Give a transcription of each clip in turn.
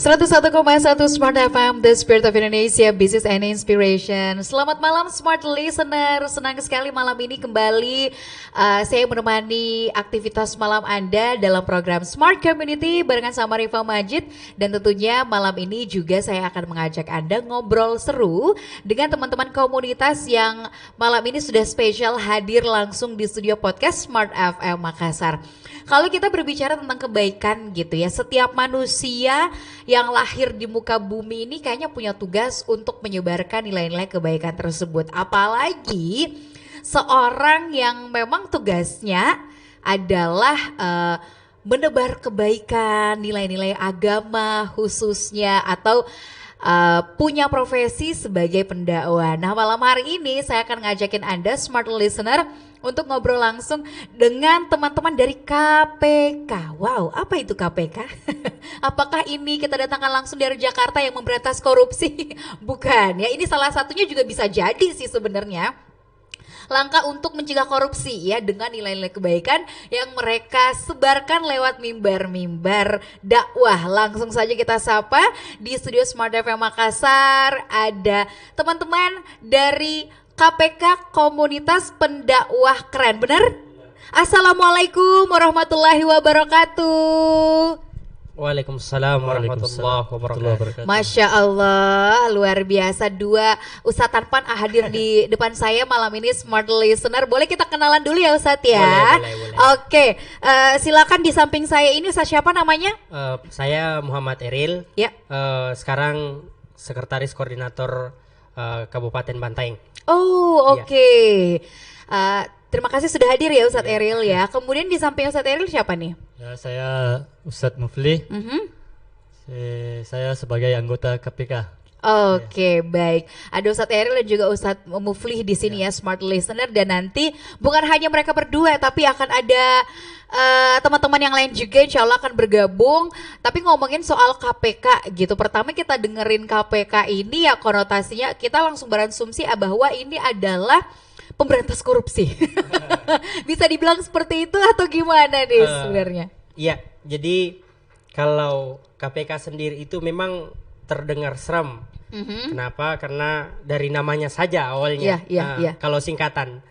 101,1 Smart FM, The Spirit of Indonesia, Business and Inspiration. Selamat malam Smart Listener, senang sekali malam ini kembali saya menemani aktivitas malam Anda dalam program Smart Community barengan sama Rifa Majid. Dan tentunya malam ini juga saya akan mengajak Anda ngobrol seru dengan teman-teman komunitas yang malam ini sudah spesial hadir langsung di studio podcast Smart FM Makassar. Kalau kita berbicara tentang kebaikan gitu ya, setiap manusia yang lahir di muka bumi ini kayaknya punya tugas untuk menyebarkan nilai-nilai kebaikan tersebut. Apalagi seorang yang memang tugasnya adalah menebar kebaikan, nilai-nilai agama khususnya atau punya profesi sebagai pendakwah. Nah, malam hari ini saya akan ngajakin Anda Smart Listener untuk ngobrol langsung dengan teman-teman dari KPK. Wow, apa itu KPK? Apakah ini kita datangkan langsung dari Jakarta yang memberantas korupsi? Bukan ya, ini salah satunya juga bisa jadi sih sebenarnya. Langkah untuk mencegah korupsi ya dengan nilai-nilai kebaikan yang mereka sebarkan lewat mimbar-mimbar dakwah. Langsung saja kita sapa di studio Smart FM Makassar ada teman-teman dari KPK Komunitas Pendakwah Keren, benar? Assalamualaikum warahmatullahi wabarakatuh. Waalaikumsalam warahmatullahi wabarakatuh. Masya Allah, luar biasa. Dua Ustadz Tarpan hadir di depan saya malam ini Smart Listener. Boleh kita kenalan dulu ya Ustadz ya? Boleh. Oke, silakan di samping saya ini Ustadz siapa namanya? Saya Muhammad Eril. Ya. Sekarang Sekretaris Koordinator Kabupaten Bantaeng. Oh oke. Terima kasih sudah hadir ya Ustadz Eril ya. Kemudian di samping Ustadz Eril siapa nih? Ya, saya Ustadz Mufli. Saya sebagai anggota KPK. Oke, baik. Ada Ustadz Eril dan juga Ustadz Mufli di sini ya Smart Listener. Dan nanti bukan hanya mereka berdua, tapi akan ada teman-teman yang lain juga insya Allah akan bergabung. Tapi ngomongin soal KPK gitu, pertama kita dengerin KPK ini ya konotasinya kita langsung berasumsi bahwa ini adalah pemberantas korupsi. Bisa dibilang seperti itu atau gimana nih sebenarnya? Iya, jadi kalau KPK sendiri itu memang terdengar seram. Kenapa? Karena dari namanya saja awalnya. Iya. Kalau singkatan.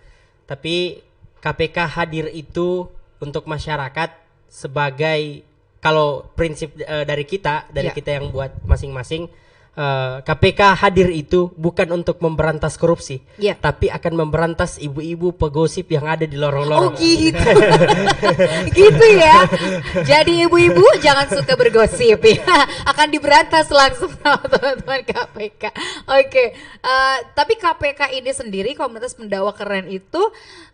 Tapi KPK hadir itu untuk masyarakat sebagai, kalau prinsip dari kita yang buat masing-masing, KPK hadir itu bukan untuk memberantas korupsi, tapi akan memberantas ibu-ibu pegosip yang ada di lorong-lorong. Oh gitu. Gitu ya. Jadi ibu-ibu jangan suka bergosip ya. Akan diberantas langsung sama teman-teman KPK. Oke. Tapi KPK ini sendiri, Komunitas Pendakwah Keren itu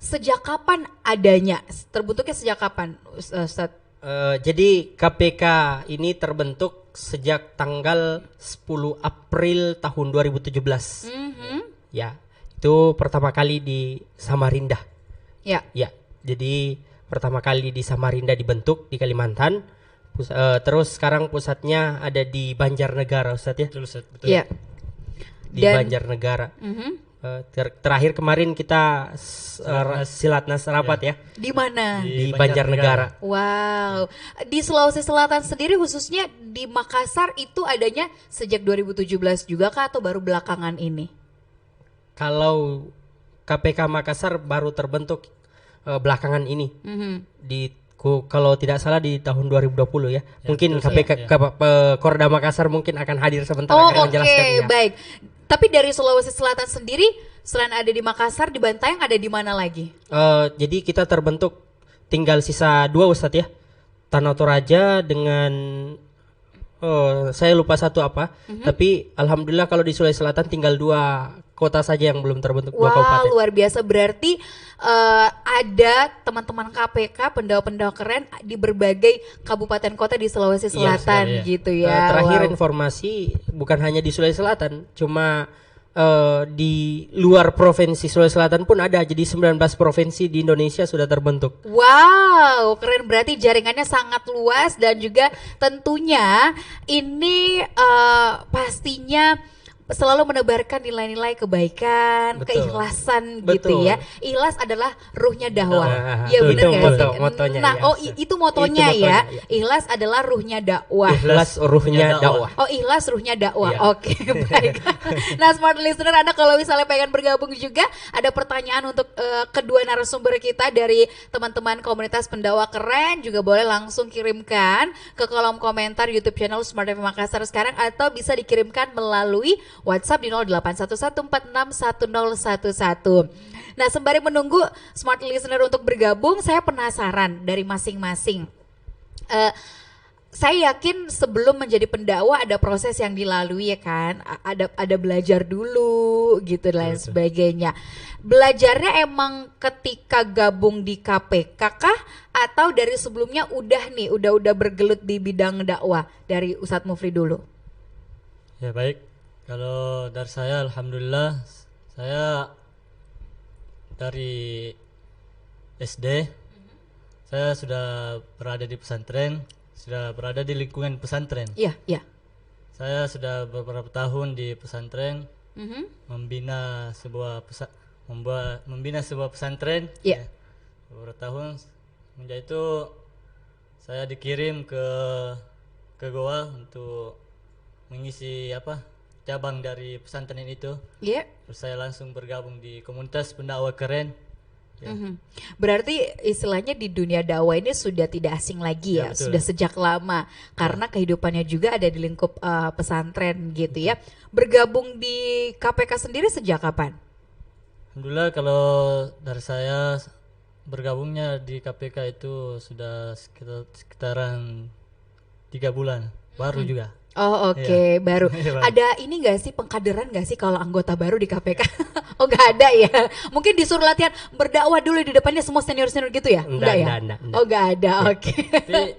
sejak kapan adanya? Terbentuknya sejak kapan, Ustaz? Jadi KPK ini terbentuk sejak tanggal 10 April tahun 2017. Ya, itu pertama kali di Samarinda. Ya, jadi pertama kali di Samarinda dibentuk di Kalimantan. Terus sekarang pusatnya ada di Banjarnegara, Ustadz ya? Betul. Ya. Di Banjarnegara. Terakhir kemarin kita Silatnas rapat ya. Di mana? Di Banjarnegara. Wow. Di Sulawesi Selatan sendiri khususnya di Makassar itu adanya sejak 2017 juga kah atau baru belakangan ini? Kalau KPK Makassar baru terbentuk belakangan ini. Kalau tidak salah di tahun 2020 ya. Mungkin KPK Korda Makassar mungkin akan hadir sebentar akan menjelaskan. Oke, baik. Tapi dari Sulawesi Selatan sendiri, selain ada di Makassar, di Bantaeng ada di mana lagi? Jadi kita terbentuk tinggal sisa 2 Ustadz ya. Tanah Toraja dengan saya lupa satu apa. Tapi alhamdulillah kalau di Sulawesi Selatan tinggal 2 kota saja yang belum terbentuk, 2 kabupaten. Luar biasa, berarti ada teman-teman KPK pendakwah keren di berbagai kabupaten kota di Sulawesi Selatan gitu ya. Terakhir informasi bukan hanya di Sulawesi Selatan, cuma di luar provinsi Sulawesi Selatan pun ada. Jadi 19 provinsi di Indonesia sudah terbentuk. Wow, keren, berarti jaringannya sangat luas dan juga tentunya ini pastinya selalu menebarkan nilai-nilai kebaikan, Betul. keikhlasan Betul. gitu ya. Ikhlas adalah ruhnya dakwah. Nah, Iya itu benar nggak sih? motonya, Nah, ya. itu motonya Itu ya. motonya, ya. Ikhlas adalah ruhnya dakwah. Ikhlas ruhnya dakwah. Oh, ikhlas ruhnya dakwah. Iya. Oke, baik. Nah, smart listener, Anda kalau misalnya pengen bergabung juga, ada pertanyaan untuk kedua narasumber kita dari teman-teman komunitas pendakwah keren, juga boleh langsung kirimkan ke kolom komentar YouTube channel Smart FM Makassar sekarang, atau bisa dikirimkan melalui WhatsApp di 0811461011. Nah, sembari menunggu smart listener untuk bergabung, saya penasaran dari masing-masing. Saya yakin sebelum menjadi pendakwa ada proses yang dilalui ya kan, ada belajar dulu gitu dan lain sebagainya. Belajarnya emang ketika gabung di KPK kah, atau dari sebelumnya udah bergelut di bidang dakwah? Dari Ustadz Mufli dulu. Ya baik, kalau dari saya alhamdulillah saya dari SD saya sudah berada di pesantren, sudah berada di lingkungan pesantren. Iya, iya. Saya sudah beberapa tahun di pesantren Mhm. membina sebuah pesantren. Iya. Ya, beberapa tahun semenjak itu saya dikirim ke Goa untuk mengisi cabang dari pesantren itu. Iya. Terus saya langsung bergabung di komunitas pendakwah keren. Ya. Mhm. Berarti istilahnya di dunia dakwah ini sudah tidak asing lagi ya, Ya, betul. sudah sejak lama, karena kehidupannya juga ada di lingkup pesantren gitu ya. Bergabung di KPK sendiri sejak kapan? Alhamdulillah kalau dari saya bergabungnya di KPK itu sudah sekitaran 3 bulan baru juga. Oh oke, baru. Iya, baru. Ada ini nggak sih, pengkaderan nggak sih kalau anggota baru di KPK? Oh nggak ada ya? Mungkin disuruh latihan berdakwah dulu di depannya semua senior-senior gitu ya? Enggak, ya? enggak. Oh nggak ada, oke. Tapi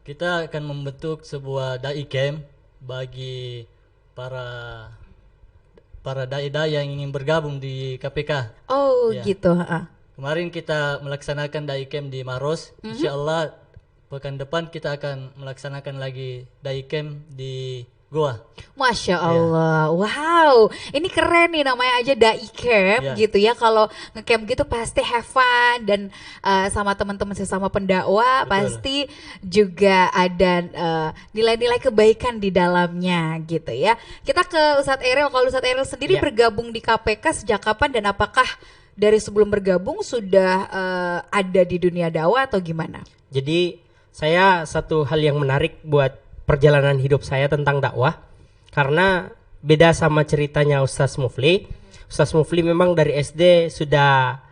kita akan membentuk sebuah dai camp bagi para dai-dai yang ingin bergabung di KPK. Oh Ya. gitu. Heeh. Kemarin kita melaksanakan dai camp di Maros. Insyaallah pekan depan kita akan melaksanakan lagi dai camp di Goa. Masya Allah, wow, ini keren nih, namanya aja dai camp Ya. gitu ya. Kalau ngecamp gitu pasti have fun dan sama teman-teman sesama pendakwa, Betul. pasti juga ada nilai-nilai kebaikan di dalamnya gitu ya. Kita ke Ustadz Eril. Kalau Ustadz Eril sendiri Ya. bergabung di KPK sejak kapan, dan apakah dari sebelum bergabung sudah ada di dunia dakwah atau gimana? Jadi saya satu hal yang menarik buat perjalanan hidup saya tentang dakwah, karena beda sama ceritanya Ustaz Mufli. Ustaz Mufli memang dari SD sudah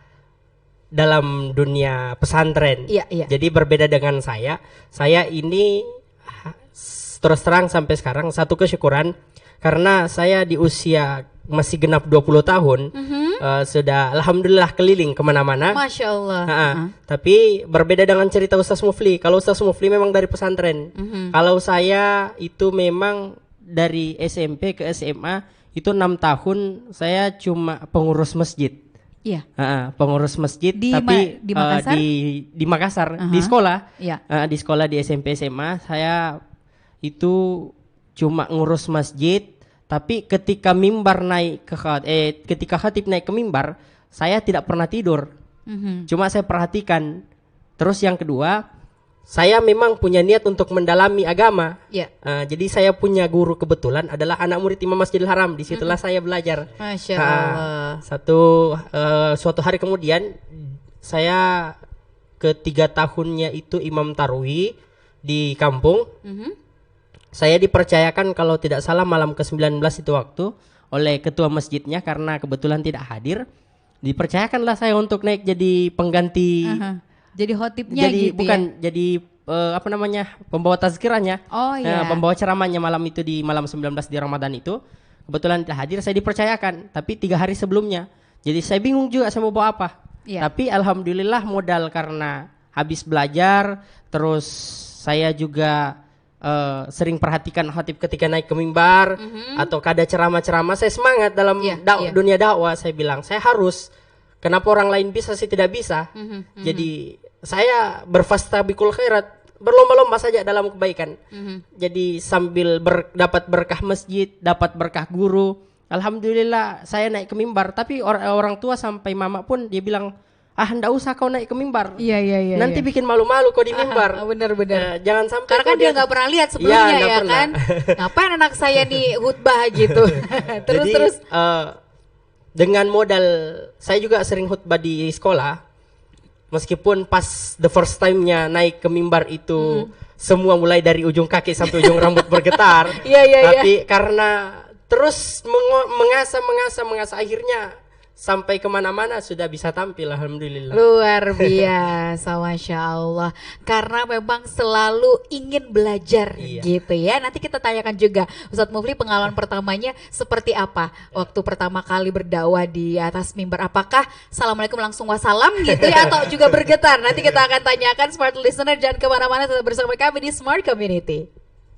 dalam dunia pesantren. Iya, iya. Jadi berbeda dengan saya. Saya ini terus terang sampai sekarang satu kesyukuran, karena saya di usia masih genap 20 tahun sudah alhamdulillah keliling kemana-mana. Masya Allah. Tapi berbeda dengan cerita Ustaz Mufli. Kalau Ustaz Mufli memang dari pesantren. Kalau saya itu memang dari SMP ke SMA itu 6 tahun saya cuma pengurus masjid. Iya. Pengurus masjid, Di tapi di Makassar? di Makassar, di sekolah. Iya. Di sekolah di SMP SMA saya itu cuma ngurus masjid. Tapi ketika mimbar naik ketika khatib naik ke mimbar, saya tidak pernah tidur. Cuma saya perhatikan. Terus yang kedua, saya memang punya niat untuk mendalami agama. Iya. Jadi saya punya guru kebetulan adalah anak murid Imam Masjidil Haram. Disitulah saya belajar. Masya Allah. Suatu hari kemudian saya ke-3 tahunnya itu imam tarwi di kampung. Saya dipercayakan kalau tidak salah malam ke-19 itu waktu oleh ketua masjidnya, karena kebetulan tidak hadir. Dipercayakanlah saya untuk naik jadi pengganti. Jadi khotibnya Jadi gitu bukan ya? jadi pembawa tazkirahnya. Oh iya. Pembawa ceramahnya malam itu di malam 19 di Ramadan itu. Kebetulan tidak hadir, saya dipercayakan, tapi 3 hari sebelumnya. Jadi saya bingung juga saya mau bawa apa. Iya. Tapi alhamdulillah modal karena habis belajar, terus saya juga sering perhatikan khatib ketika naik ke mimbar atau kada ceramah-ceramah, saya semangat dalam Iya. dunia dakwah. Saya bilang saya harus. Kenapa orang lain bisa, saya tidak bisa. Jadi saya berfastabiqul khairat. berlomba-lomba saja dalam kebaikan. Jadi sambil dapat berkah masjid, dapat berkah guru. Alhamdulillah saya naik ke mimbar, tapi orang tua sampai mama pun dia bilang, ndak usah kau naik ke mimbar. Iya. Nanti bikin malu-malu kau di mimbar. Bener. Jangan sampai. Karena kan dia nggak pernah lihat sebelumnya ya kan. Ngapain anak saya nih khutbah gitu. terus. Dengan modal saya juga sering khutbah di sekolah. Meskipun pas the first time-nya naik ke mimbar itu semua mulai dari ujung kaki sampai ujung rambut bergetar. Tapi karena terus mengasah akhirnya sampai kemana-mana sudah bisa tampil, alhamdulillah. Luar biasa, Masya Allah. Karena memang selalu ingin belajar gitu ya. Nanti kita tanyakan juga Ustadz Mufli pengalaman pertamanya seperti apa waktu pertama kali berdakwah di atas mimbar. Apakah Assalamualaikum langsung wassalam gitu ya atau juga bergetar? Nanti kita akan tanyakan smart listener, jangan kemana-mana, tetap bersama kami di Smart Community.